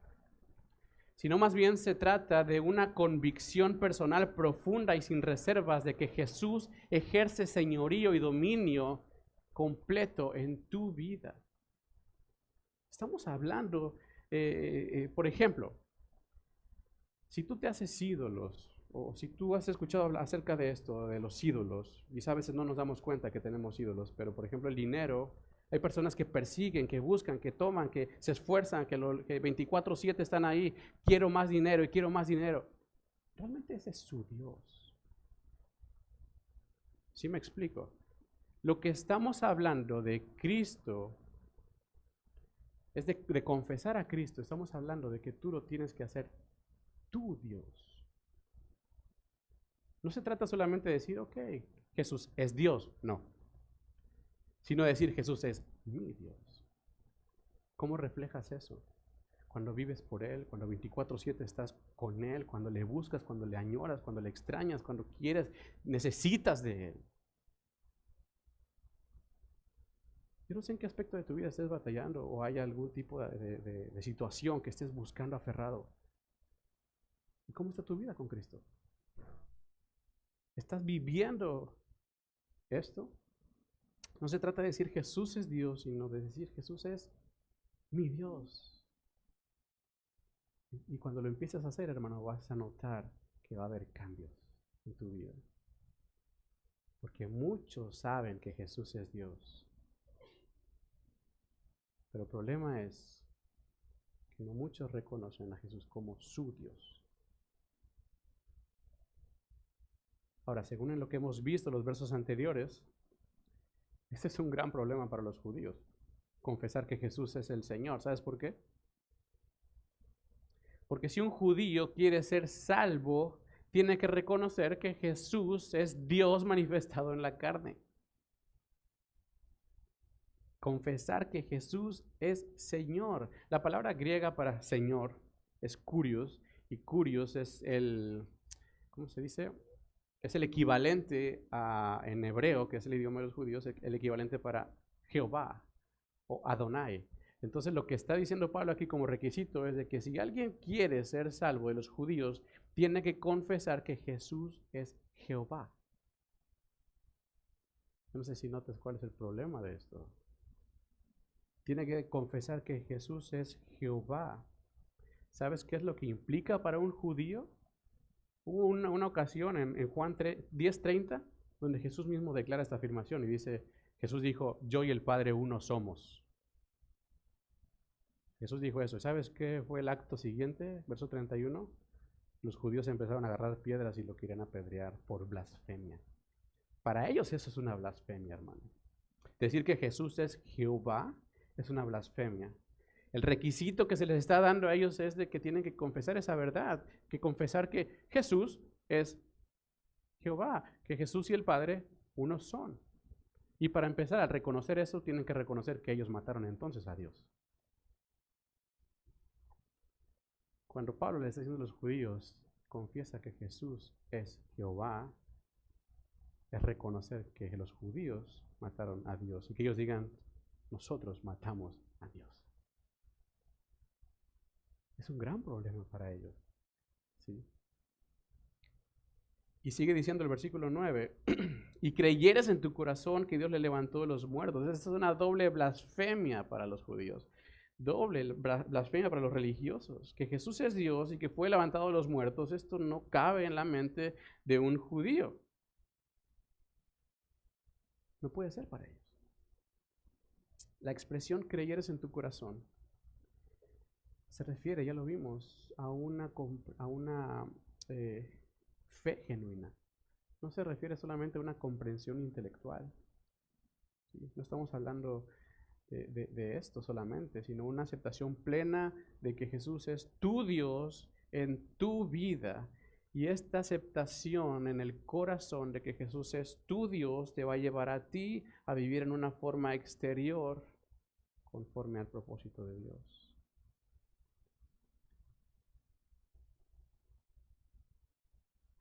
Sino más bien se trata de una convicción personal profunda y sin reservas de que Jesús ejerce señorío y dominio completo en tu vida. Estamos hablando, por ejemplo, si tú te haces ídolos, o si tú has escuchado hablar acerca de esto, de los ídolos, y a veces no nos damos cuenta que tenemos ídolos, pero por ejemplo el dinero, hay personas que persiguen, que buscan, que toman, que se esfuerzan, que 24/7 están ahí, quiero más dinero y quiero más dinero. Realmente ese es su Dios. ¿Sí me explico? Lo que estamos hablando de Cristo es de confesar a Cristo. Estamos hablando de que tú lo tienes que hacer tu Dios. No se trata solamente de decir, ok, Jesús es Dios, no, sino decir Jesús es mi Dios. ¿Cómo reflejas eso? Cuando vives por Él, cuando 24/7 estás con Él, cuando le buscas, cuando le añoras, cuando le extrañas, cuando quieres, necesitas de Él. Yo no sé en qué aspecto de tu vida estés batallando o hay algún tipo de situación que estés buscando aferrado. ¿Y cómo está tu vida con Cristo? ¿Estás viviendo esto? No se trata de decir Jesús es Dios, sino de decir Jesús es mi Dios. Y cuando lo empieces a hacer, hermano, vas a notar que va a haber cambios en tu vida. Porque muchos saben que Jesús es Dios. Pero el problema es que no muchos reconocen a Jesús como su Dios. Ahora, según en lo que hemos visto en los versos anteriores, este es un gran problema para los judíos. Confesar que Jesús es el Señor. ¿Sabes por qué? Porque si un judío quiere ser salvo, tiene que reconocer que Jesús es Dios manifestado en la carne. Confesar que Jesús es Señor. La palabra griega para Señor es kurios, y kurios es ¿cómo se dice? Es el equivalente en hebreo, que es el idioma de los judíos, el equivalente para Jehová o Adonai. Entonces lo que está diciendo Pablo aquí como requisito es de que si alguien quiere ser salvo de los judíos, tiene que confesar que Jesús es Jehová. No sé si notas cuál es el problema de esto. Tiene que confesar que Jesús es Jehová. ¿Sabes qué es lo que implica para un judío? Hubo una ocasión en Juan 10:30 donde Jesús mismo declara esta afirmación y dice, Jesús dijo, yo y el Padre uno somos. Jesús dijo eso. ¿Sabes qué fue el acto siguiente? Verso 31. Los judíos empezaron a agarrar piedras y lo querían apedrear por blasfemia. Para ellos eso es una blasfemia, hermano. Decir que Jesús es Jehová es una blasfemia. El requisito que se les está dando a ellos es de que tienen que confesar esa verdad, que confesar que Jesús es Jehová, que Jesús y el Padre uno son. Y para empezar a reconocer eso, tienen que reconocer que ellos mataron entonces a Dios. Cuando Pablo le está diciendo a los judíos, confiesa que Jesús es Jehová, es reconocer que los judíos mataron a Dios y que ellos digan, nosotros matamos a Dios. Es un gran problema para ellos. ¿Sí? Y sigue diciendo el versículo 9, y creyeres en tu corazón que Dios le levantó de los muertos. Esa es una doble blasfemia para los judíos, doble blasfemia para los religiosos, que Jesús es Dios y que fue levantado de los muertos. Esto no cabe en la mente de un judío. No puede ser para ellos. La expresión creyeres en tu corazón se refiere, ya lo vimos, a una fe genuina. No se refiere solamente a una comprensión intelectual. ¿Sí? No estamos hablando de esto solamente, sino una aceptación plena de que Jesús es tu Dios en tu vida. Y esta aceptación en el corazón de que Jesús es tu Dios te va a llevar a ti a vivir en una forma exterior conforme al propósito de Dios.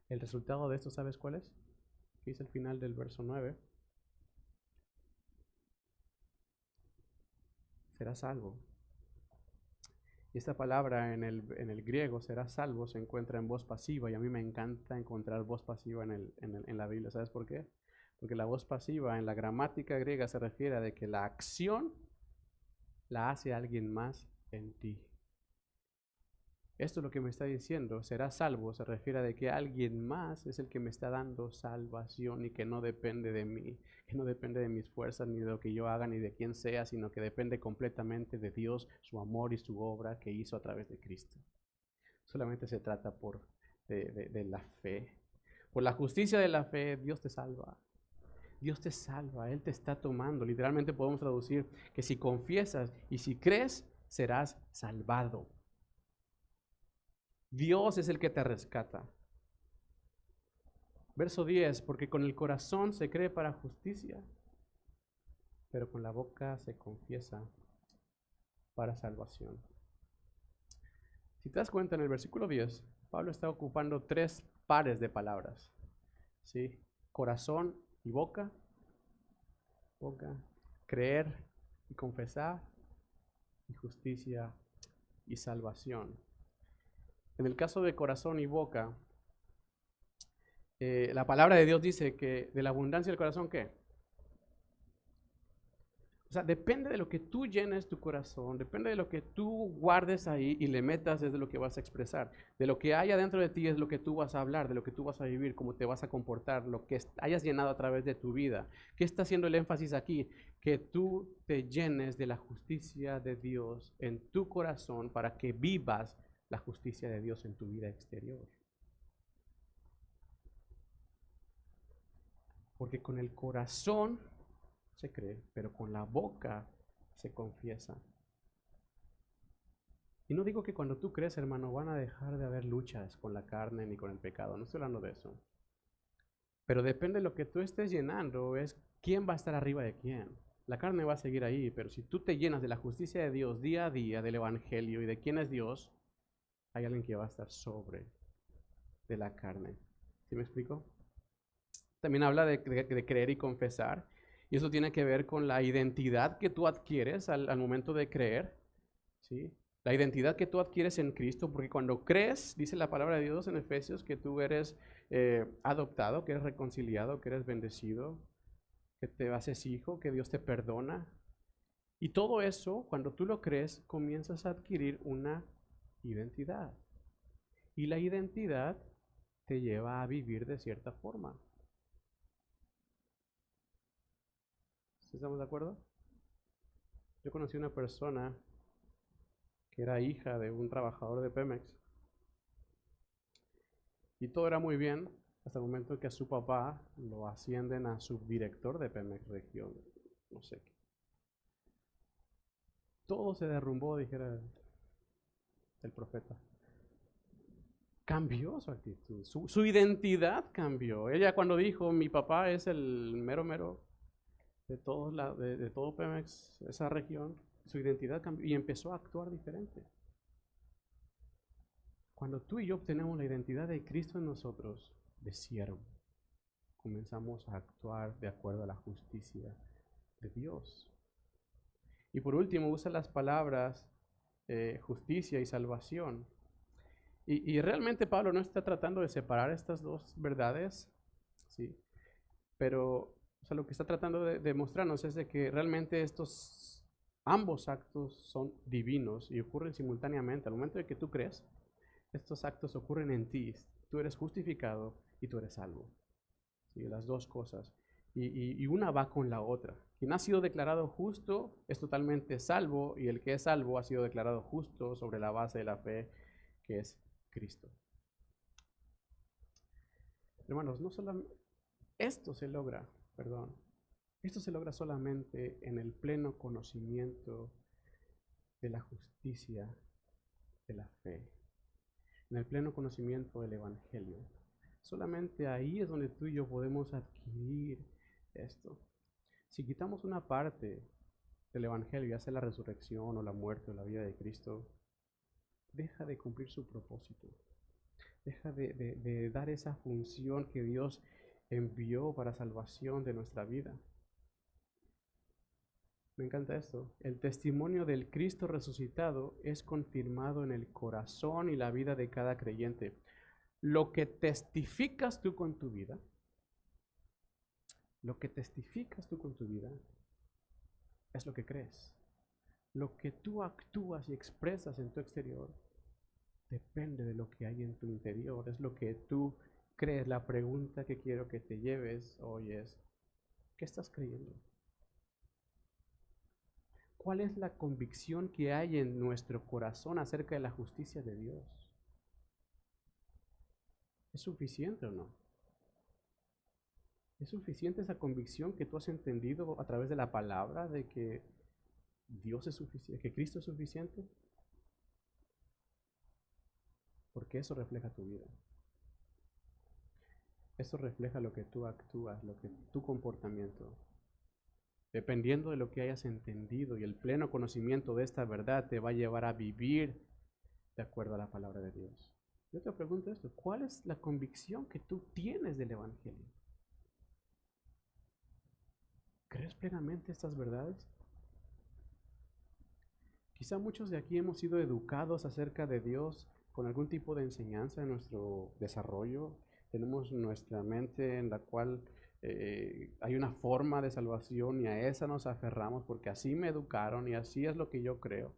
El resultado de esto, ¿sabes cuál es? Que dice el final del verso 9. Serás salvo. Y esta palabra en el griego, serás salvo, se encuentra en voz pasiva. Y a mí me encanta encontrar voz pasiva en la Biblia. ¿Sabes por qué? Porque la voz pasiva en la gramática griega se refiere a de que la acción la hace alguien más en ti. Esto es lo que me está diciendo, será salvo, se refiere a de que alguien más es el que me está dando salvación y que no depende de mí, que no depende de mis fuerzas, ni de lo que yo haga, ni de quién sea, sino que depende completamente de Dios, su amor y su obra que hizo a través de Cristo. Solamente se trata de la fe. Por la justicia de la fe, Dios te salva. Dios te salva, Él te está tomando. Literalmente podemos traducir que si confiesas y si crees, serás salvado. Dios es el que te rescata. Verso 10, porque con el corazón se cree para justicia, pero con la boca se confiesa para salvación. Si te das cuenta, en el versículo 10, Pablo está ocupando 3 pares de palabras. ¿Sí? Corazón y boca. Boca. Creer y confesar. Y justicia y salvación. En el caso de corazón y boca, la palabra de Dios dice que de la abundancia del corazón, ¿qué? O sea, depende de lo que tú llenes tu corazón, depende de lo que tú guardes ahí y le metas, es de lo que vas a expresar. De lo que hay adentro de ti es lo que tú vas a hablar, de lo que tú vas a vivir, cómo te vas a comportar, lo que hayas llenado a través de tu vida. ¿Qué está haciendo el énfasis aquí? Que tú te llenes de la justicia de Dios en tu corazón para que vivas la justicia de Dios en tu vida exterior. Porque con el corazón se cree, pero con la boca se confiesa. Y no digo que cuando tú crees, hermano, van a dejar de haber luchas con la carne ni con el pecado, no estoy hablando de eso. Pero depende de lo que tú estés llenando, es quién va a estar arriba de quién. La carne va a seguir ahí, pero si tú te llenas de la justicia de Dios día a día, del Evangelio y de quién es Dios, hay alguien que va a estar sobre de la carne. ¿Sí me explico? También habla de creer y confesar. Y eso tiene que ver con la identidad que tú adquieres al momento de creer. ¿Sí? La identidad que tú adquieres en Cristo, porque cuando crees, dice la palabra de Dios en Efesios, que tú eres adoptado, que eres reconciliado, que eres bendecido, que te haces hijo, que Dios te perdona. Y todo eso, cuando tú lo crees, comienzas a adquirir una identidad. Y la identidad te lleva a vivir de cierta forma. ¿Estamos de acuerdo? Yo conocí una persona que era hija de un trabajador de Pemex. Y todo era muy bien hasta el momento que a su papá lo ascienden a subdirector de Pemex región, no sé qué. Todo se derrumbó, dijera el profeta. Cambió su actitud, su identidad cambió. Ella cuando dijo, mi papá es el mero mero de todo Pemex, esa región, su identidad cambió y empezó a actuar diferente. Cuando tú y yo obtenemos la identidad de Cristo en nosotros, de siervo, comenzamos a actuar de acuerdo a la justicia de Dios. Y por último, usa las palabras justicia y salvación. Y realmente Pablo no está tratando de separar estas dos verdades, ¿sí? Pero lo que está tratando de demostrarnos es de que realmente ambos actos son divinos y ocurren simultáneamente. Al momento de que tú crees, estos actos ocurren en ti. Tú eres justificado y tú eres salvo. ¿Sí? Las dos cosas. Y una va con la otra. Quien ha sido declarado justo es totalmente salvo, y el que es salvo ha sido declarado justo sobre la base de la fe que es Cristo. Hermanos, no solamente esto se logra solamente en el pleno conocimiento de la justicia de la fe, en el pleno conocimiento del Evangelio. Solamente ahí es donde tú y yo podemos adquirir esto. Si quitamos una parte del Evangelio, ya sea la resurrección o la muerte o la vida de Cristo, deja de cumplir su propósito. Deja de dar esa función que Dios envió para salvación de nuestra vida. Me encanta esto. El testimonio del Cristo resucitado es confirmado en el corazón y la vida de cada creyente. Lo que testificas tú con tu vida, es lo que crees. Lo que tú actúas y expresas en tu exterior depende de lo que hay en tu interior. Es lo que tú crees. La pregunta que quiero que te lleves hoy es, ¿qué estás creyendo? ¿Cuál es la convicción que hay en nuestro corazón acerca de la justicia de Dios? ¿Es suficiente o no? ¿Es suficiente esa convicción que tú has entendido a través de la palabra de que Dios es suficiente, que Cristo es suficiente? Porque eso refleja tu vida. Eso refleja lo que tú actúas, tu comportamiento. Dependiendo de lo que hayas entendido, y el pleno conocimiento de esta verdad te va a llevar a vivir de acuerdo a la palabra de Dios. Yo te pregunto esto, ¿cuál es la convicción que tú tienes del Evangelio? ¿Crees plenamente estas verdades? Quizá muchos de aquí hemos sido educados acerca de Dios con algún tipo de enseñanza en nuestro desarrollo. Tenemos nuestra mente en la cual hay una forma de salvación y a esa nos aferramos porque así me educaron y así es lo que yo creo.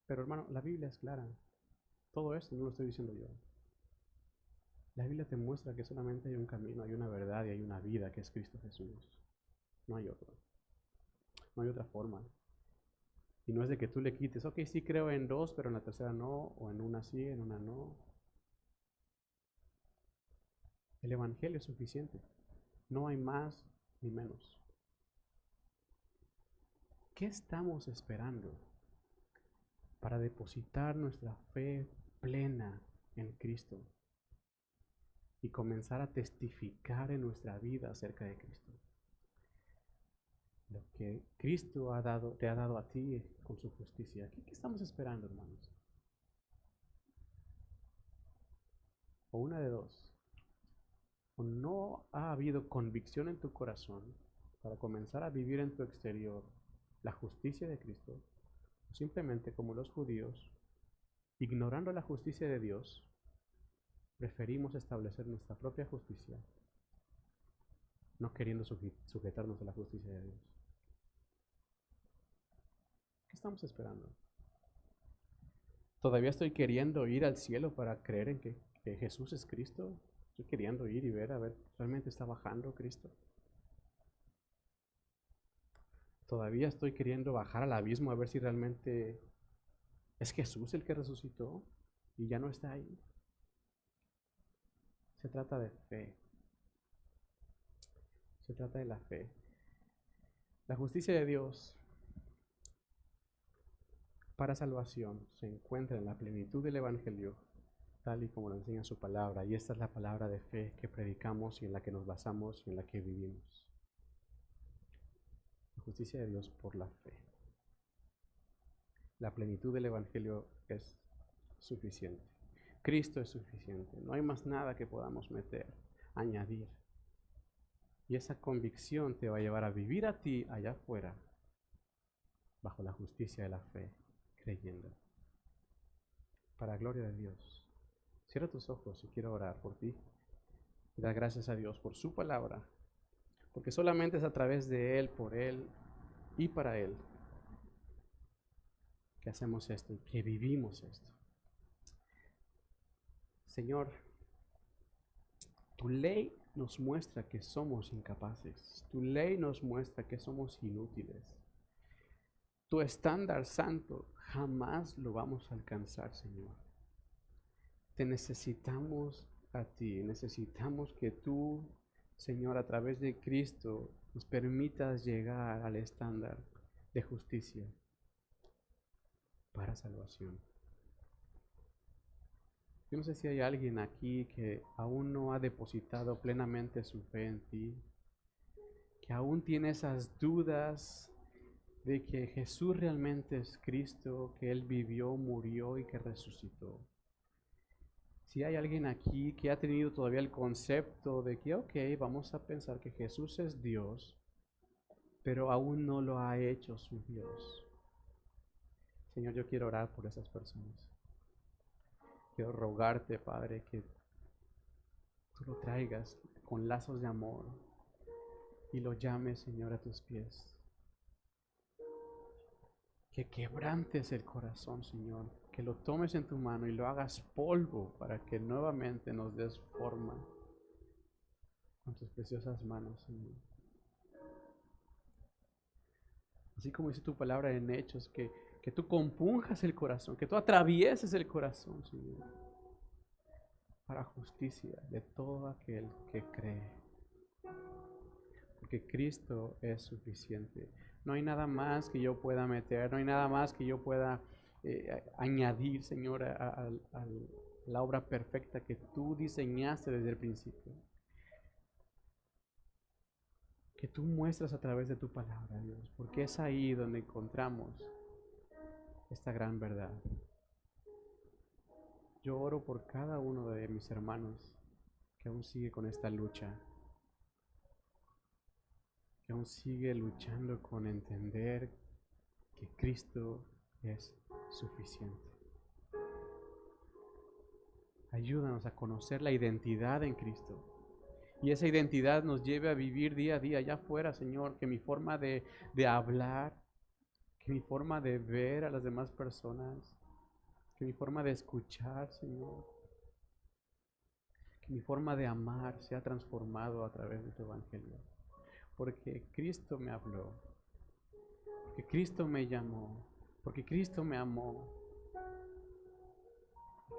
Pero hermano, la Biblia es clara. Todo esto no lo estoy diciendo yo. La Biblia te muestra que solamente hay un camino, hay una verdad y hay una vida que es Cristo Jesús. No hay otro. No hay otra forma. Y no es de que tú le quites, ok, sí creo en dos, pero en la tercera no, o en una sí, en una no. El Evangelio es suficiente. No hay más ni menos. ¿Qué estamos esperando para depositar nuestra fe plena en Cristo y comenzar a testificar en nuestra vida acerca de Cristo? Lo que Cristo te ha dado a ti con su justicia. ¿Qué estamos esperando, hermanos? O una de dos. O no ha habido convicción en tu corazón para comenzar a vivir en tu exterior la justicia de Cristo, o simplemente como los judíos, ignorando la justicia de Dios, preferimos establecer nuestra propia justicia, no queriendo sujetarnos a la justicia de Dios. ¿Qué estamos esperando? ¿Todavía estoy queriendo ir al cielo para creer en que Jesús es Cristo? ¿Estoy queriendo ir y ver, a ver, realmente está bajando Cristo? ¿Todavía estoy queriendo bajar al abismo a ver si realmente es Jesús el que resucitó y ya no está ahí? Se trata de fe. Se trata de la fe. La justicia de Dios para salvación se encuentra en la plenitud del Evangelio, tal y como lo enseña su palabra. Y esta es la palabra de fe que predicamos y en la que nos basamos y en la que vivimos. La justicia de Dios por la fe. La plenitud del Evangelio es suficiente. Cristo es suficiente. No hay más nada que podamos meter. añadir. Y esa convicción te va a llevar a vivir a ti allá afuera, bajo la justicia de la fe, creyendo. Para gloria de Dios. Cierra tus ojos y quiero orar por ti. Y dar gracias a Dios por su palabra. Porque solamente es a través de Él, por Él y para Él que hacemos esto y que vivimos esto. Señor, tu ley nos muestra que somos incapaces. Tu ley nos muestra que somos inútiles. Tu estándar santo jamás lo vamos a alcanzar, Señor. Te necesitamos a ti. Necesitamos que tú, Señor, a través de Cristo, nos permitas llegar al estándar de justicia para salvación. Yo no sé si hay alguien aquí que aún no ha depositado plenamente su fe en ti, que aún tiene esas dudas de que Jesús realmente es Cristo, que Él vivió, murió y que resucitó. Si hay alguien aquí que ha tenido todavía el concepto de que, ok, vamos a pensar que Jesús es Dios, pero aún no lo ha hecho su Dios. Señor, yo quiero orar por esas personas. Quiero rogarte, Padre, que tú lo traigas con lazos de amor y lo llames, Señor, a tus pies. Que quebrantes el corazón, Señor, que lo tomes en tu mano y lo hagas polvo para que nuevamente nos des forma con tus preciosas manos, Señor. Así como dice tu palabra en Hechos, que tú compunjas el corazón, que tú atravieses el corazón, Señor, para justicia de todo aquel que cree. Porque Cristo es suficiente. No hay nada más que yo pueda meter, no hay nada más que yo pueda añadir, Señor, a la obra perfecta que tú diseñaste desde el principio. Que tú muestras a través de tu palabra, Dios, porque es ahí donde encontramos esta gran verdad. Yo oro por cada uno de mis hermanos que aún sigue con esta lucha, que aún sigue luchando con entender que Cristo es suficiente. Ayúdanos a conocer la identidad en Cristo. Y esa identidad nos lleve a vivir día a día allá afuera, Señor. Que mi forma de hablar, que mi forma de ver a las demás personas, que mi forma de escuchar, Señor, que mi forma de amar sea transformado a través de tu Evangelio. Porque Cristo me habló, porque Cristo me llamó, porque Cristo me amó,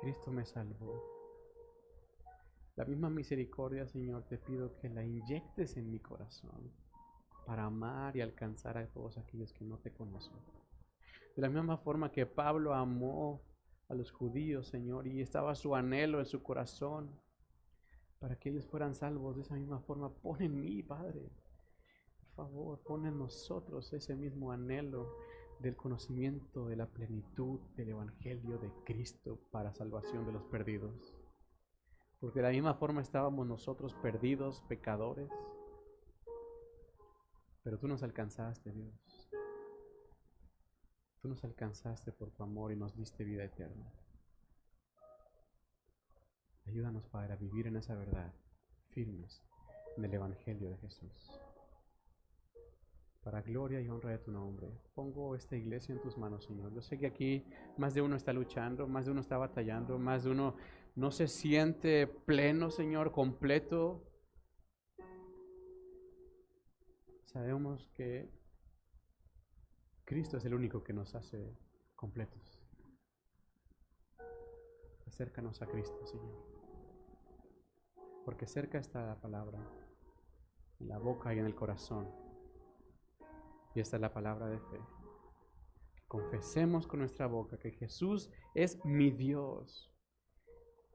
Cristo me salvó. La misma misericordia, Señor, te pido que la inyectes en mi corazón para amar y alcanzar a todos aquellos que no te conocen. De la misma forma que Pablo amó a los judíos, Señor, y estaba su anhelo en su corazón para que ellos fueran salvos, de esa misma forma pon en mí, Padre. Por favor, pon en nosotros ese mismo anhelo del conocimiento de la plenitud del Evangelio de Cristo para salvación de los perdidos. Porque de la misma forma estábamos nosotros perdidos, pecadores, pero tú nos alcanzaste, Dios. Tú nos alcanzaste por tu amor y nos diste vida eterna. Ayúdanos, Padre, a vivir en esa verdad, firmes en el Evangelio de Jesús. Para gloria y honra de tu nombre, pongo esta iglesia en tus manos, Señor. Yo sé que aquí más de uno está luchando, más de uno está batallando, más de uno no se siente pleno, Señor, completo. Sabemos que Cristo es el único que nos hace completos. Acércanos a Cristo, Señor. Porque cerca está la palabra, en la boca y en el corazón. Y esta es la palabra de fe. Confesemos con nuestra boca que Jesús es mi Dios.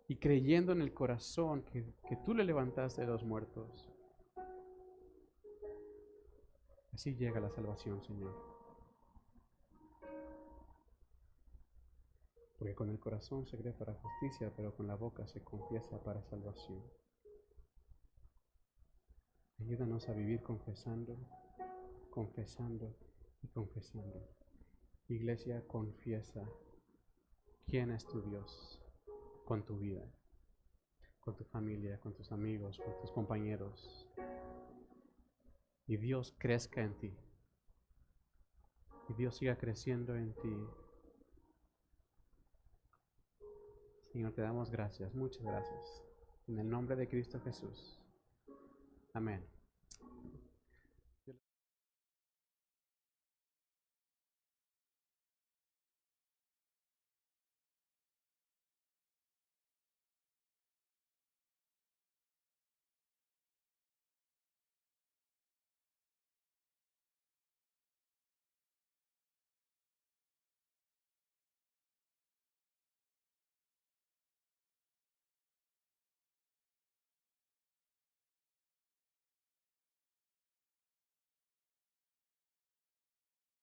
Y creyendo en el corazón que tú le levantaste de los muertos. Así llega la salvación, Señor. Porque con el corazón se cree para justicia, pero con la boca se confiesa para salvación. Ayúdanos a vivir confesando, confesando y confesando. Iglesia, confiesa quién es tu Dios con tu vida, con tu familia, con tus amigos, con tus compañeros. Y Dios crezca en ti. Y Dios siga creciendo en ti. Señor, te damos gracias, muchas gracias. En el nombre de Cristo Jesús. Amén.